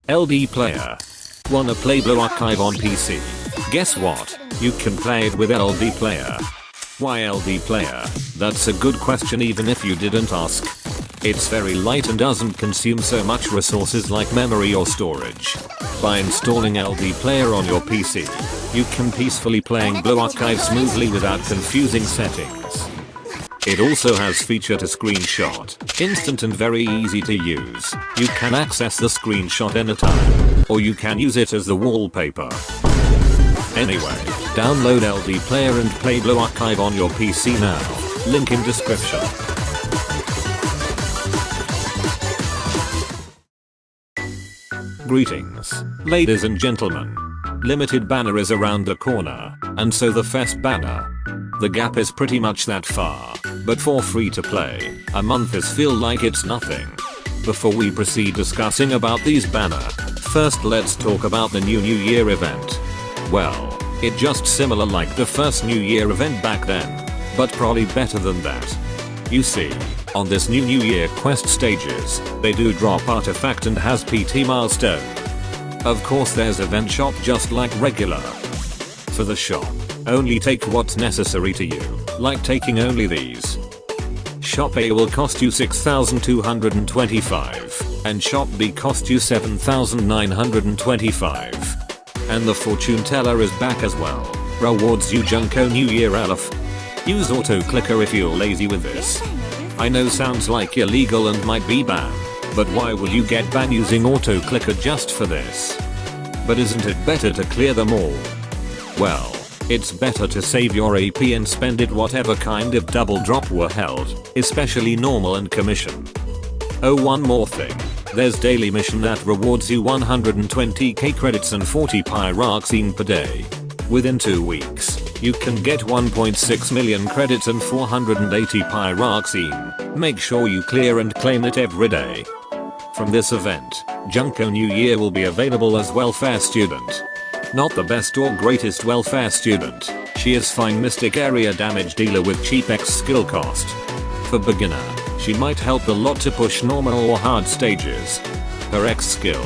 LD player. Wanna play Blue Archive on PC? Guess what? You can play it with LD player. Why LD player? That's a good question even if you didn't ask. It's very light and doesn't consume so much resources like memory or storage. By installing LD player on your PC, you can peacefully playing Blue Archive smoothly without confusing settings. It also has feature to screenshot, instant and very easy to use. You can access the screenshot anytime, or you can use it as the wallpaper. Anyway, download LD player and play Blue Archive on your PC now. Link in description. Greetings, ladies and gentlemen. Limited banner is around the corner, and so the fest banner. The gap is pretty much that far, but for free to play, a month is feel like it's nothing. Before we proceed discussing about these banner, first let's talk about the new New Year event. Well, it just similar like the first New Year event back then, but probably better than that. You see, on this new New Year quest stages, they do drop artifact and has PT milestone. Of course there's event shop just like regular. For the shop, only take what's necessary to you, like taking only these. Shop A will cost you 6,225, and shop B cost you 7,925. And the fortune teller is back as well, rewards you Junko New Year elf. Use auto clicker if you're lazy with this. I know sounds like illegal and might be banned, but why will you get banned using auto clicker just for this? But isn't it better to clear them all? Well, it's better to save your AP and spend it whatever kind of double drop were held, especially normal and commission. Oh, one more thing. There's daily mission that rewards you 120k credits and 40 pyroxene per day. Within 2 weeks, you can get 1.6 million credits and 480 pyroxene. Make sure you clear and claim it every day. From this event, Junko New Year will be available as welfare student. Not the best or greatest welfare student, she is fine mystic area damage dealer with cheap EXskill cost. For beginner, she might help a lot to push normal or hard stages. Her EXskill,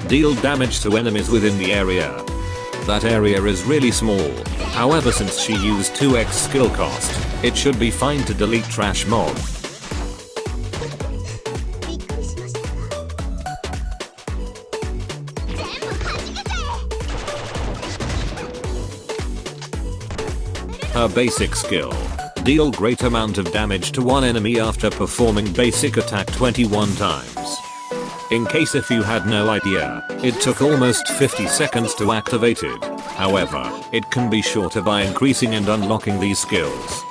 deal damage to enemies within the area. That area is really small, however since she used 2 EXskill cost, it should be fine to delete trash mob. Her basic skill, deal great amount of damage to one enemy after performing basic attack 21 times. In case if you had no idea, it took almost 50 seconds to activate it. However, it can be shorter by increasing and unlocking these skills.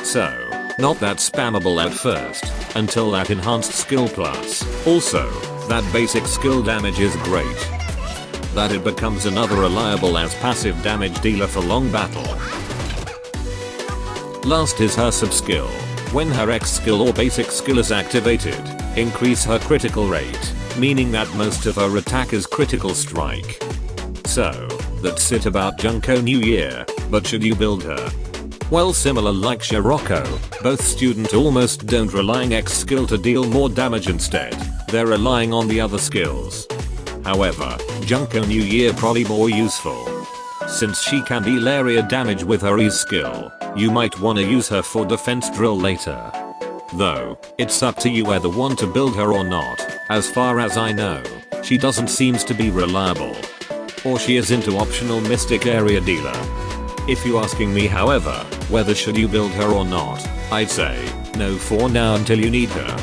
So, not that spammable at first, until that enhanced skill plus. Also, that basic skill damage is great. That it becomes another reliable as passive damage dealer for long battle. Last is her sub-skill. When her EXskill or basic skill is activated, increase her critical rate, meaning that most of her attack is critical strike. So, that's it about Junko New Year, but should you build her? Well, similar like Shiroko, both student almost don't relying EXskill to deal more damage instead, they're relying on the other skills. However, Junko New Year probably more useful. Since she can deal area damage with her EXskill, you might wanna use her for defense drill later. Though, it's up to you whether want to build her or not. As far as I know, she doesn't seems to be reliable. Or she is into optional mystic area dealer. If you asking me however, whether should you build her or not, I'd say, no for now until you need her.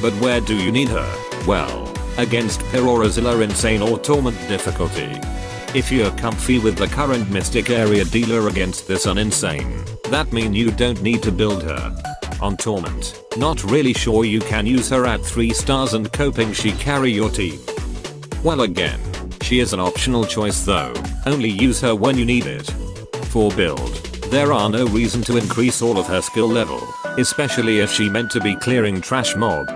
But where do you need her? Well, against Pyrorazilla insane or torment difficulty. If you're comfy with the current mystic area dealer against this uninsane, that mean you don't need to build her. On torment, not really sure you can use her at 3 stars and coping she carry your team. Well again, she is an optional choice though, only use her when you need it. For build, there are no reason to increase all of her skill level, especially if she meant to be clearing trash mob.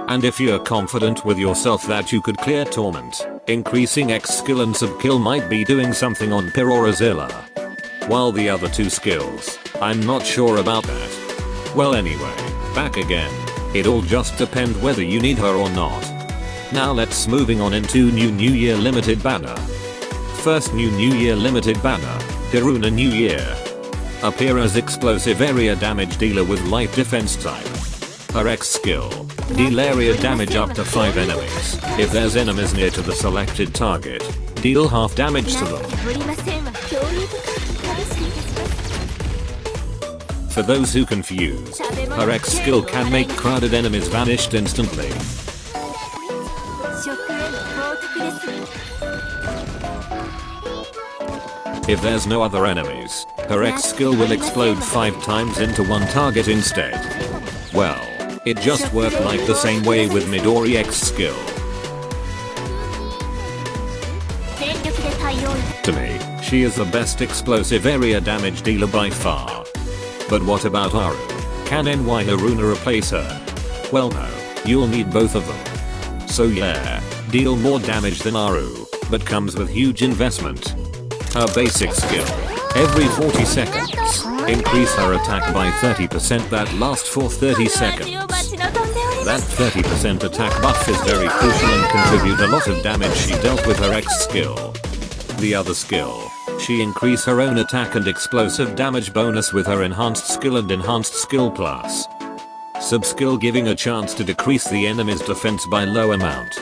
And if you're confident with yourself that you could clear torment, increasing EXskill and sub-kill might be doing something on Pyrorazilla. While the other 2 skills, I'm not sure about that. Well anyway, back again, it all just depends whether you need her or not. Now let's moving on into New Year limited banner. First New Year limited banner, Haruna New Year. Appear as explosive area damage dealer with light defense type. Her X skill, deal area damage up to 5 enemies. If there's enemies near to the selected target, deal half damage to them. For those who confuse, her X skill can make crowded enemies vanish instantly. If there's no other enemies, her X skill will explode 5 times into one target instead. Well, it just worked like the same way with Midori X skill. To me, she is the best explosive area damage dealer by far. But what about Aru? Can NY Haruna replace her? Well no, you'll need both of them. So yeah, deal more damage than Aru, but comes with huge investment. Her basic skill, every 40 seconds, increase her attack by 30% that lasts for 30 seconds. That 30% attack buff is very crucial and contribute a lot of damage she dealt with her X skill. The other skill, she increase her own attack and explosive damage bonus with her enhanced skill and enhanced skill plus. Sub-skill giving a chance to decrease the enemy's defense by low amount.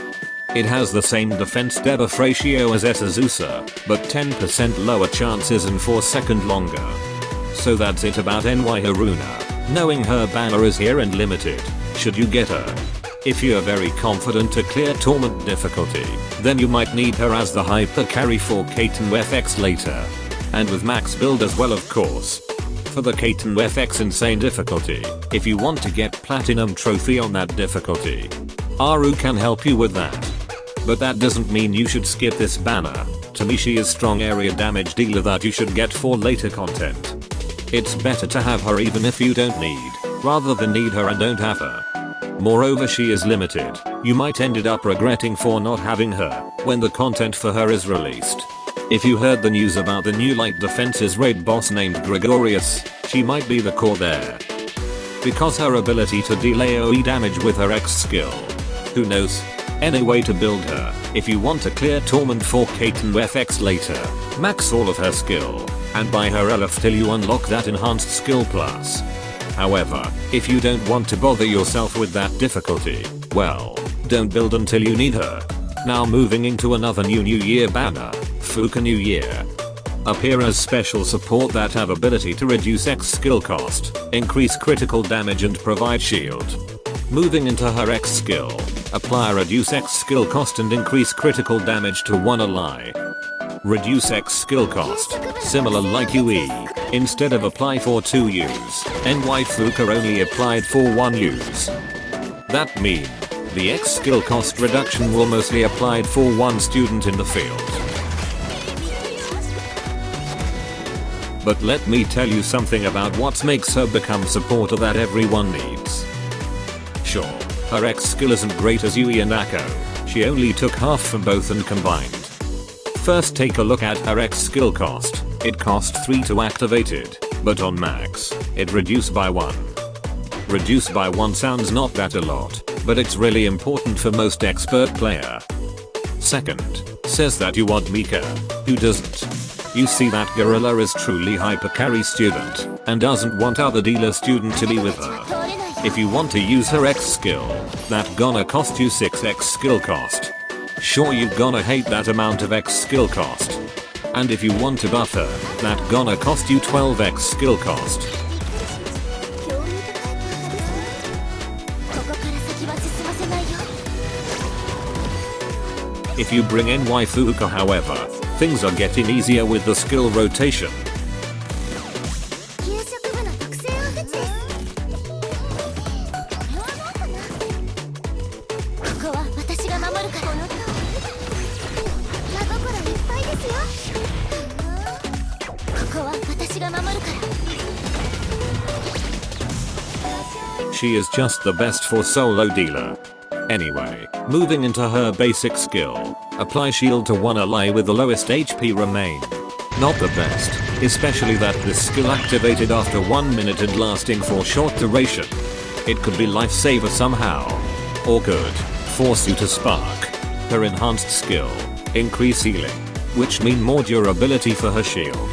It has the same defense debuff ratio as Azusa, but 10% lower chances and 4 seconds longer. So that's it about NY Haruna, knowing her banner is here and limited, should you get her. If you are very confident to clear Torment difficulty, then you might need her as the Hypercarry for Kaiten FX later. And with max build as well of course. For the Kaiten FX insane difficulty, if you want to get platinum trophy on that difficulty, Aru can help you with that. But that doesn't mean you should skip this banner. To me she is strong area damage dealer that you should get for later content. It's better to have her even if you don't need, rather than need her and don't have her. Moreover she is limited, you might ended up regretting for not having her, when the content for her is released. If you heard the news about the new light defenses raid boss named Gregorius, she might be the core there. Because her ability to deal AoE damage with her X skill. Who knows? Anyway, to build her, if you want to clear Torment for Kaiten FX later, max all of her skill, and buy her LF till you unlock that enhanced skill plus. However, if you don't want to bother yourself with that difficulty, well, don't build until you need her. Now moving into another New Year banner, Fuka New Year. Appear as special support that have ability to reduce X skill cost, increase critical damage and provide shield. Moving into her X skill, apply reduce X skill cost and increase critical damage to 1 ally. Reduce X skill cost, similar like UE, instead of apply for 2 use, NY Fuka only applied for 1 use. That means, the X skill cost reduction will mostly applied for 1 student in the field. But let me tell you something about what makes her become supporter that everyone needs. Sure, her X skill isn't great as Yui and Akko, she only took half from both and combined. First take a look at her X skill cost, it cost 3 to activate it, but on max, it reduced by 1. Reduced by 1 sounds not that a lot, but it's really important for most expert player. Second, says that you want Mika, who doesn't? You see that gorilla is truly Hypercarry student, and doesn't want other dealer student to be with her. If you want to use her X skill, that gonna cost you 6x skill cost. Sure you gonna hate that amount of X skill cost. And if you want to buff her, that gonna cost you 12x skill cost. If you bring NY Fuka however, things are getting easier with the skill rotation. She is just the best for solo dealer. Anyway, moving into her basic skill, apply shield to 1 ally with the lowest HP remain. Not the best, especially that this skill activated after 1 minute and lasting for short duration. It could be lifesaver somehow. Or could force you to spark. her enhanced skill, increase healing, which mean more durability for her shield.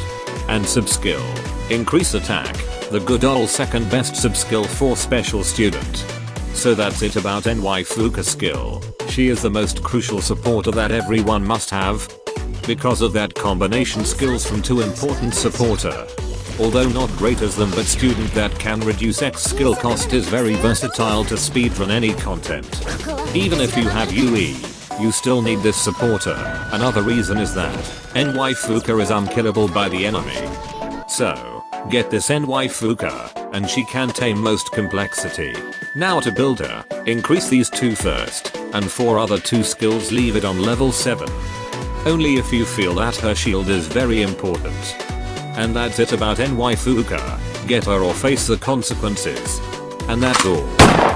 And sub-skill, increase attack, the good ol' second best sub-skill for special student. So that's it about NY Fuka skill. She is the most crucial supporter that everyone must have. Because of that combination skills from two important supporter. Although not great as them, but student that can reduce EXskill cost is very versatile to speedrun any content. Even if you have UE, you still need this supporter. Another reason is that NY Fuka is unkillable by the enemy. So, get this NY Fuka, and she can tame most complexity. Now to build her, increase these two first, and for other two skills leave it on level 7. Only if you feel that her shield is very important. And that's it about NY Fuka, get her or face the consequences. And that's all.